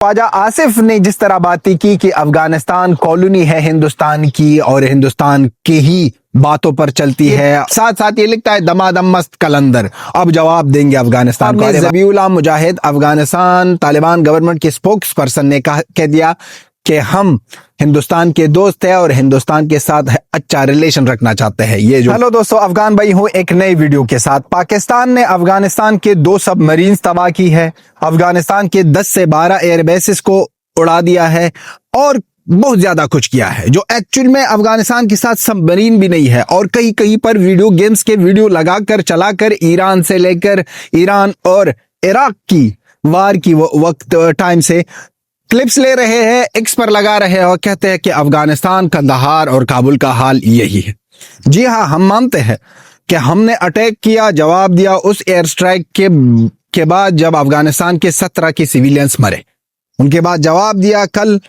ख्वाजा आसिफ ने जिस तरह बातें की कि अफगानिस्तान कॉलोनी है हिंदुस्तान की और हिंदुस्तान के ही बातों पर चलती है, साथ साथ ये लिखता है दमादम मस्त कलंदर, अब जवाब देंगे अफगानिस्तान को। ज़बीउल्लाह मुजाहिद अफगानिस्तान तालिबान गवर्नमेंट के स्पोक्स पर्सन ने कह दिया कि हम हिंदुस्तान के दोस्त हैं और हिंदुस्तान के साथ अच्छा रिलेशन रखना चाहते हैं। ये जो हेलो दोस्तों, अफगान भाई हूँ एक नई वीडियो के साथ। पाकिस्तान ने अफगानिस्तान के 2 सबमरीन्स तबाह की है, अफगानिस्तान के 10 से 12 एयरबेसिस को उड़ा दिया है और बहुत ज्यादा कुछ किया है जो एक्चुअल में अफगानिस्तान के साथ सबमरीन भी नहीं है। और कहीं कहीं पर वीडियो गेम्स के वीडियो लगाकर चलाकर ईरान से लेकर ईरान और इराक की वार की वक्त टाइम से क्लिप्स ले रहे हैं, एक्स पर लगा रहे हैं और कहते हैं कि अफगानिस्तान कंदहार और काबुल का हाल यही है। जी हाँ, हम मानते हैं कि हमने अटैक किया, जवाब दिया उस एयर स्ट्राइक के बाद जब अफगानिस्तान के 17 के सिविलियंस मरे, उनके बाद जवाब दिया। कल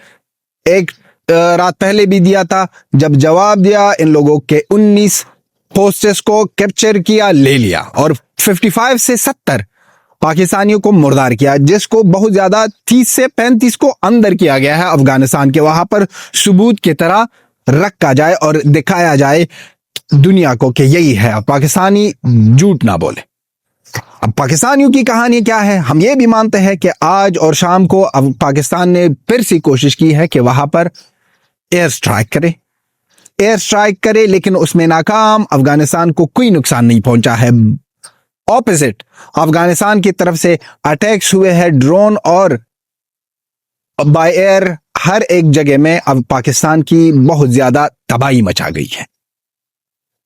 एक रात पहले भी दिया था, जब जवाब दिया इन लोगों के 19 पोस्ट्स को कैप्चर किया, ले लिया और 55 से 70 पाकिस्तानियों को मुर्दार किया, जिसको बहुत ज्यादा 30 से 35 को अंदर किया गया है अफगानिस्तान के। वहां पर सबूत की तरह रखा जाए और दिखाया जाए दुनिया को कि यही है, पाकिस्तानी झूठ ना बोले। अब पाकिस्तानियों की कहानी क्या है, हम ये भी मानते हैं कि आज और शाम को अब पाकिस्तान ने फिर से कोशिश की है कि वहां पर एयर स्ट्राइक करे, लेकिन उसमें नाकाम। अफगानिस्तान को कोई नुकसान नहीं पहुंचा है, ऑपोजिट अफगानिस्तान की तरफ से अटैक्स हुए हैं ड्रोन और बाय एयर। हर एक जगह में अब पाकिस्तान की बहुत ज्यादा तबाही मचा गई है।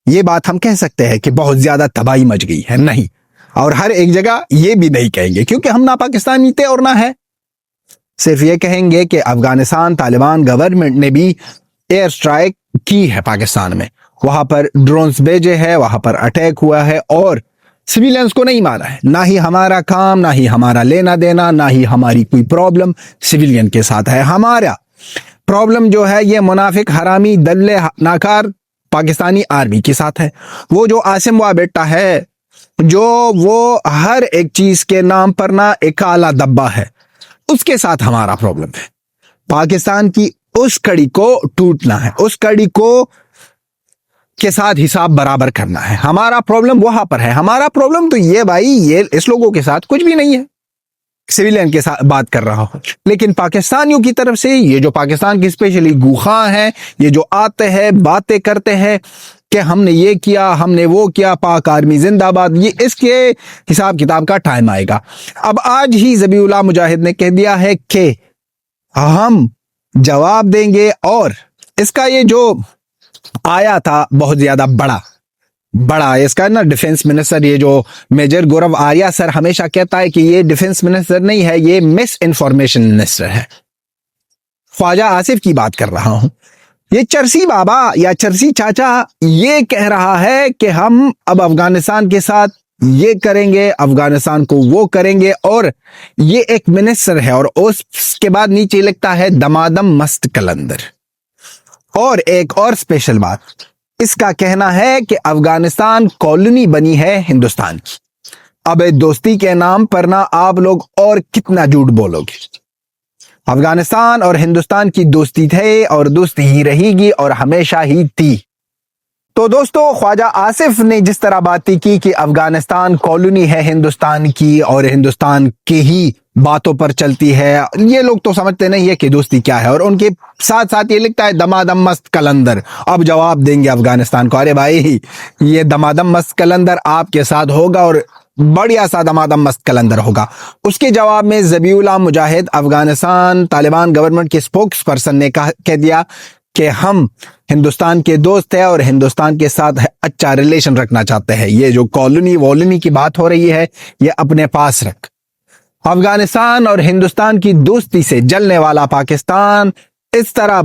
ये बात हम कह सकते हैं कि बहुत ज्यादा तबाही मच गई है, नहीं, और हर एक जगह ये भी नहीं कहेंगे क्योंकि हम ना पाकिस्तानी थे और ना है। सिर्फ ये कहेंगे कि अफगानिस्तान तालिबान गवर्नमेंट ने भी एयर स्ट्राइक की है पाकिस्तान में, वहां पर ड्रोन्स भेजे हैं, वहां पर अटैक हुआ है और सिविलियंस को नहीं मारा है। ना ही हमारा काम, ना ही हमारा लेना देना, ना ही हमारी कोई प्रॉब्लम सिविलियन के साथ है। हमारा प्रॉब्लम जो है ये मुनाफिक हरामी दल्ले नाकार पाकिस्तानी आर्मी के साथ है। वो जो आसिम वा बेटा है, जो वो हर एक चीज के नाम पर ना एक काला डब्बा है, उसके साथ हमारा प्रॉब्लम है। पाकिस्तान की उस कड़ी को टूटना है, उस कड़ी को के साथ हिसाब बराबर करना है। हमारा प्रॉब्लम वहां पर है। हमारा प्रॉब्लम तो ये भाई, ये इस लोगों के साथ कुछ भी नहीं है, सिविलियन के साथ बात कर रहा हूं। लेकिन पाकिस्तानियों की तरफ से ये जो पाकिस्तान की स्पेशली गुखा हैं, ये जो आते हैं बातें करते हैं कि हमने ये किया, हमने वो किया, पाक आर्मी जिंदाबाद, ये इसके हिसाब किताब का टाइम आएगा। अब आज ही ज़बीउल्लाह मुजाहिद ने कह दिया है कि हम जवाब देंगे और इसका ये जो आया था बहुत ज्यादा बड़ा इसका ना डिफेंस मिनिस्टर, ये जो मेजर गौरव आर्या सर हमेशा कहता है कि ये डिफेंस मिनिस्टर नहीं है, ये मिस इन्फॉर्मेशन मिनिस्टर है। ख्वाजा आसिफ की बात कर रहा हूं। ये चरसी बाबा या चरसी चाचा ये कह रहा है कि हम अब अफगानिस्तान के साथ ये करेंगे, अफगानिस्तान को वो करेंगे, और ये एक मिनिस्टर है। और उसके बाद नीचे लिखता है दमादम मस्त कलंदर। और एक और स्पेशल बात, इसका कहना है कि अफगानिस्तान कॉलोनी बनी है हिंदुस्तान की। अब दोस्ती के नाम पर ना आप लोग और कितना झूठ बोलोगे। अफगानिस्तान और हिंदुस्तान की दोस्ती थे और दोस्ती ही रहेगी और हमेशा ही थी। तो दोस्तों, ख्वाजा आसिफ ने जिस तरह बातें की कि अफगानिस्तान कॉलोनी है हिंदुस्तान की और हिंदुस्तान के ही बातों पर चलती है, ये लोग तो समझते नहीं है कि दोस्ती क्या है। और उनके साथ साथ ये लिखता है दमादम मस्त कलंदर, अब जवाब देंगे अफगानिस्तान को। अरे भाई, ये दमादम मस्त कलंदर आपके साथ होगा और बढ़िया सा दमादम मस्त कलंदर होगा। उसके जवाब में ज़बीउल्लाह मुजाहिद अफगानिस्तान तालिबान गवर्नमेंट के स्पोक्स पर्सन ने कह दिया कि हम हिंदुस्तान के दोस्त हैं और हिंदुस्तान के साथ अच्छा रिलेशन रखना चाहते हैं। ये जो कॉलोनी की बात हो रही है, ये अपने पास रख। अफगानिस्तान और हिंदुस्तान की दोस्ती से जलने वाला पाकिस्तान इस तरह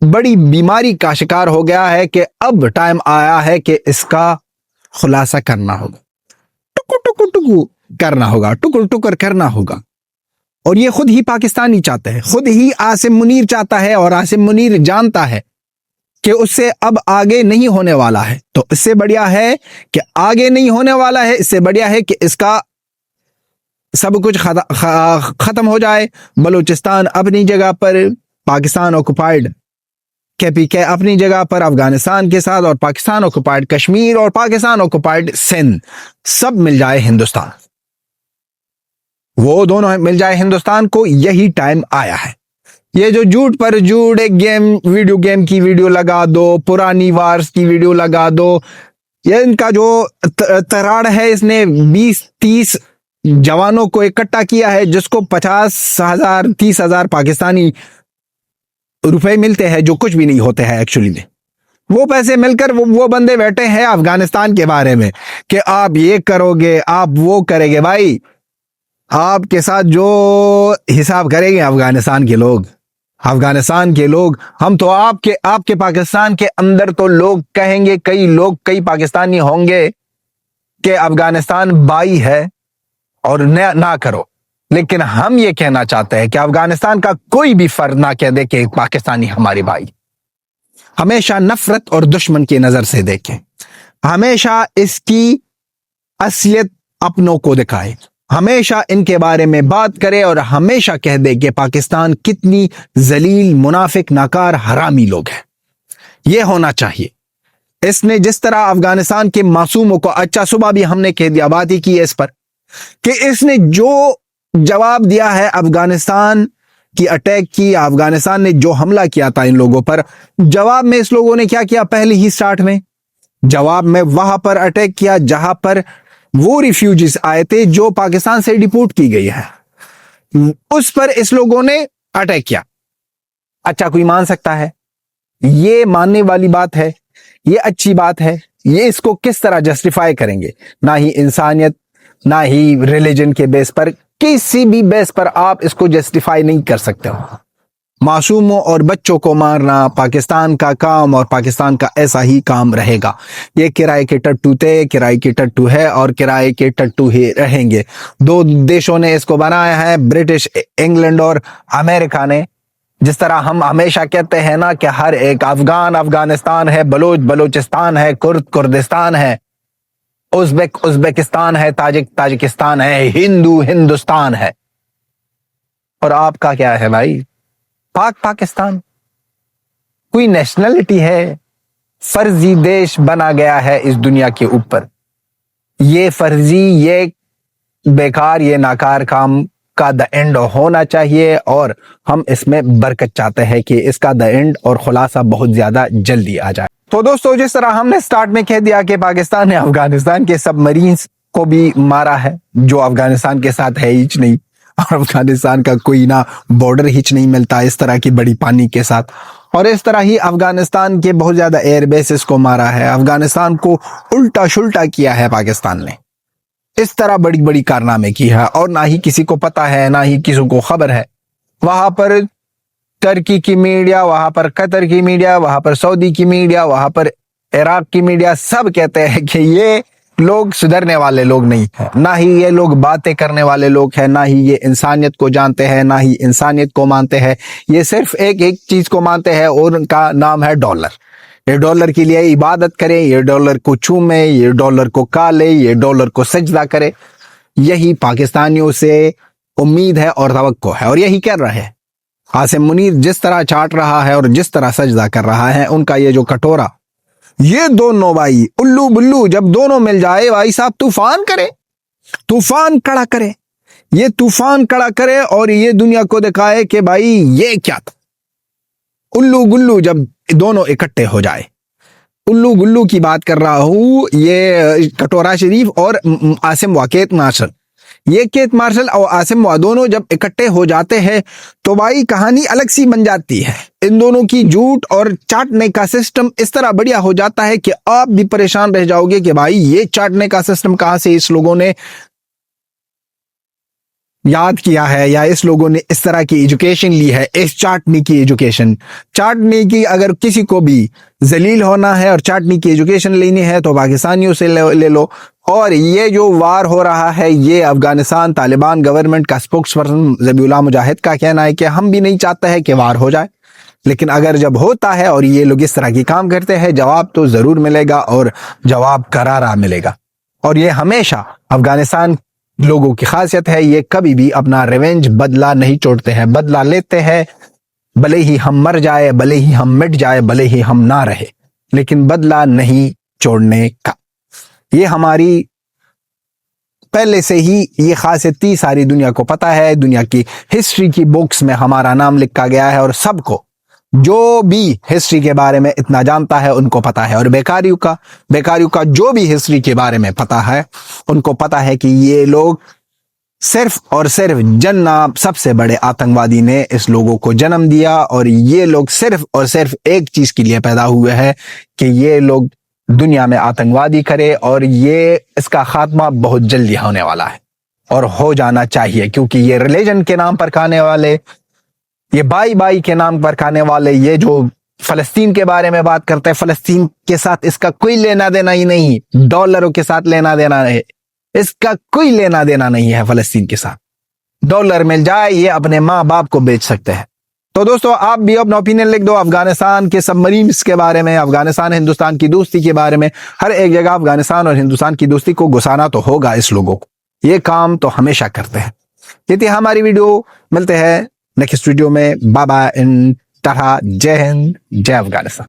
बड़ी बीमारी का शिकार हो गया है कि अब टाइम आया है कि इसका खुलासा करना होगा, टुकुर टुकुर करना होगा। और ये खुद ही पाकिस्तानी चाहते हैं, खुद ही आसिम मुनीर चाहता है, और आसिम मुनीर जानता है कि उससे अब आगे नहीं होने वाला है। तो इससे बढ़िया है कि आगे नहीं होने वाला है, इससे बढ़िया है कि इसका सब कुछ खत्म हो जाए, बलूचिस्तान अपनी जगह पर, पाकिस्तान ऑक्युपाइड KPK अपनी जगह पर अफगानिस्तान के साथ, और पाकिस्तान ऑक्युपाइड कश्मीर और पाकिस्तान ऑक्युपाइड सिंध सब मिल जाए हिंदुस्तान, वो दोनों मिल जाए हिंदुस्तान को। यही टाइम आया है। ये जो झूठ पर झूठ, एक वीडियो गेम की वीडियो लगा दो, पुरानी वार्स की वीडियो लगा दो, ये इनका जो तराड़ है, इसने 20-30 जवानों को इकट्ठा किया है, जिसको 50,000 30,000 पाकिस्तानी रुपए मिलते हैं, जो कुछ भी नहीं होते हैं एक्चुअली में। वो पैसे मिलकर वो बंदे बैठे हैं अफगानिस्तान के बारे में कि आप ये करोगे, आप वो करेंगे। भाई, आपके साथ जो हिसाब करेंगे अफगानिस्तान के लोग, हम तो आपके पाकिस्तान के अंदर तो लोग कहेंगे, कई पाकिस्तानी होंगे कि अफगानिस्तान भाई है और ना करो, लेकिन हम ये कहना चाहते हैं कि अफगानिस्तान का कोई भी फर्द ना कह दे कि पाकिस्तानी हमारे भाई। हमेशा नफरत और दुश्मन की नजर से देखें, हमेशा इसकी असलियत अपनों को दिखाए, हमेशा इनके बारे में बात करे और हमेशा कह दे कि पाकिस्तान कितनी जलील, मुनाफिक, नाकार, हरामी लोग हैं। यह होना चाहिए। इसने जिस तरह अफगानिस्तान के मासूमों को, अच्छा सुबह भी हमने कह दिया, बात ही की है इस पर, कि इसने जो जवाब दिया है अफगानिस्तान की अटैक की, अफगानिस्तान ने जो हमला किया था इन लोगों पर, जवाब में इस लोगों ने क्या किया? पहले ही स्टार्ट में जवाब में वहां पर अटैक किया जहां पर वो रिफ्यूजीज आए थे जो पाकिस्तान से डिपोर्ट की गई है, उस पर इस लोगों ने अटैक किया। अच्छा, कोई मान सकता है? ये मानने वाली बात है, ये अच्छी बात है। ये इसको किस तरह जस्टिफाई करेंगे? ना ही इंसानियत, ना ही रिलीजन के बेस पर, किसी भी बेस पर आप इसको जस्टिफाई नहीं कर सकते हो। मासूमों और बच्चों को मारना पाकिस्तान का काम और पाकिस्तान का ऐसा ही काम रहेगा। ये किराए के टट्टू थे, किराए के टट्टू है और किराए के टट्टू ही रहेंगे। दो देशों ने इसको बनाया है, ब्रिटिश इंग्लैंड और अमेरिका ने। जिस तरह हम हमेशा कहते हैं ना कि हर एक अफगान अफगानिस्तान है, बलोच बलोचिस्तान है, कुर्द कुर्दिस्तान है, उज़्बेक उज़्बेकिस्तान है, ताजिक ताजिकिस्तान है, हिंदू हिंदुस्तान है। और आपका क्या है भाई? पाकिस्तान कोई नेशनलिटी है? फर्जी देश बना गया है इस दुनिया के ऊपर। ये फर्जी, ये बेकार, ये नाकार काम का द एंड होना चाहिए और हम इसमें बरकत चाहते हैं कि इसका द एंड और खुलासा बहुत ज्यादा जल्दी आ जाए। तो दोस्तों, जिस तरह हमने स्टार्ट में कह दिया कि पाकिस्तान ने अफगानिस्तान के सबमरीन्स को भी मारा है, जो अफगानिस्तान के साथ है ही नहीं, और अफगानिस्तान का कोई ना बॉर्डर हिच नहीं मिलता इस तरह की बड़ी पानी के साथ। और इस तरह ही अफगानिस्तान के बहुत ज्यादा एयर बेसेस को मारा है, अफगानिस्तान को उल्टा शुल्टा किया है पाकिस्तान ने। इस तरह बड़ी बड़ी कारनामे की है और ना ही किसी को पता है, ना ही किसी को खबर है। वहां पर तुर्की की मीडिया, वहां पर कतर की मीडिया, वहां पर सऊदी की मीडिया, वहां पर इराक की मीडिया, सब कहते हैं कि ये लोग सुधरने वाले लोग नहीं है, ना ही ये लोग बातें करने वाले लोग हैं, ना ही ये इंसानियत को जानते हैं, ना ही इंसानियत को मानते हैं। ये सिर्फ एक चीज को मानते हैं और उनका नाम है डॉलर। ये डॉलर के लिए इबादत करें, ये डॉलर को चूमे, ये डॉलर को काले, ये डॉलर को सजदा करे। यही पाकिस्तानियों से उम्मीद है और तवक्को है और यही कर रहे हैं। आसिम मुनीर जिस तरह चाट रहा है और जिस तरह सजदा कर रहा है, उनका ये जो कटोरा, ये दोनों भाई उल्लू बुल्लू जब दोनों मिल जाए भाई साहब, तूफान करे, तूफान खड़ा करे, ये तूफान खड़ा करे और ये दुनिया को दिखाए कि भाई ये क्या था। उल्लू गुल्लू जब दोनों इकट्ठे हो जाए, उल्लू गुल्लू की बात कर रहा हूं, ये कटोरा शरीफ और आसिम वाकेत मार्शल, ये केत मार्शल और आसिम वा दोनों जब इकट्ठे हो जाते हैं तो भाई कहानी अलग सी बन जाती है। इन दोनों की झूठ और चाटने का सिस्टम इस तरह बढ़िया हो जाता है कि आप भी परेशान रह जाओगे कि भाई ये चाटने का सिस्टम कहां से इस लोगों ने याद किया है, या इस लोगों ने इस तरह की एजुकेशन ली है, इस चाटनी की एजुकेशन। चाटनी की अगर किसी को भी जलील होना है और चाटनी की एजुकेशन लेनी है तो पाकिस्तानियों से ले लो। और ये जो वार हो रहा है, ये अफगानिस्तान तालिबान गवर्नमेंट का स्पोक्स पर्सन ज़बीउल्लाह मुजाहिद का कहना है कि हम भी नहीं चाहते हैं कि वार हो जाए, लेकिन अगर जब होता है और ये लोग इस तरह की काम करते हैं, जवाब तो जरूर मिलेगा और जवाब करारा मिलेगा। और ये हमेशा अफगानिस्तान لوگوں کی خاصیت ہے، یہ کبھی بھی اپنا ریونج بدلہ نہیں چھوڑتے ہیں، بدلہ لیتے ہیں، بھلے ہی ہم مر جائے، بھلے ہی ہم مٹ جائے، بھلے ہی ہم نہ رہے، لیکن بدلہ نہیں چھوڑنے کا۔ یہ ہماری پہلے سے ہی یہ خاصیت تھی، ساری دنیا کو پتا ہے، دنیا کی ہسٹری کی بکس میں ہمارا نام لکھا گیا ہے، اور سب کو جو بھی ہسٹری کے بارے میں اتنا جانتا ہے ان کو پتا ہے، اور بیکاریوں کا جو بھی ہسٹری کے بارے میں پتا ہے ان کو پتا ہے کہ یہ لوگ صرف اور صرف جناب سب سے بڑے آتنکوادی نے اس لوگوں کو جنم دیا، اور یہ لوگ صرف اور صرف ایک چیز کے لیے پیدا ہوئے ہیں کہ یہ لوگ دنیا میں آتنکوادی کرے، اور یہ اس کا خاتمہ بہت جلدی ہونے والا ہے اور ہو جانا چاہیے، کیونکہ یہ ریلیجن کے نام پر کھانے والے، یہ بائی کے نام پر کھانے والے، یہ جو فلسطین کے بارے میں بات کرتے ہیں، فلسطین کے ساتھ اس کا کوئی لینا دینا ہی نہیں، ڈالروں کے ساتھ لینا دینا ہے، اس کا کوئی لینا دینا نہیں ہے فلسطین کے ساتھ، ڈالر مل جائے یہ اپنے ماں باپ کو بیچ سکتے ہیں۔ تو دوستو آپ بھی اپنا اوپینین لکھ دو افغانستان کے سب مرینز کے بارے میں، افغانستان ہندوستان کی دوستی کے بارے میں، ہر ایک جگہ افغانستان اور ہندوستان کی دوستی کو گھسانا تو ہوگا اس لوگوں کو، یہ کام تو ہمیشہ کرتے ہیں۔ یہ تھی ہماری ویڈیو، ملتے ہیں نیکسٹ ویڈیو میں، بابا ان ٹاٹا، جے ہند، جے افغانستان۔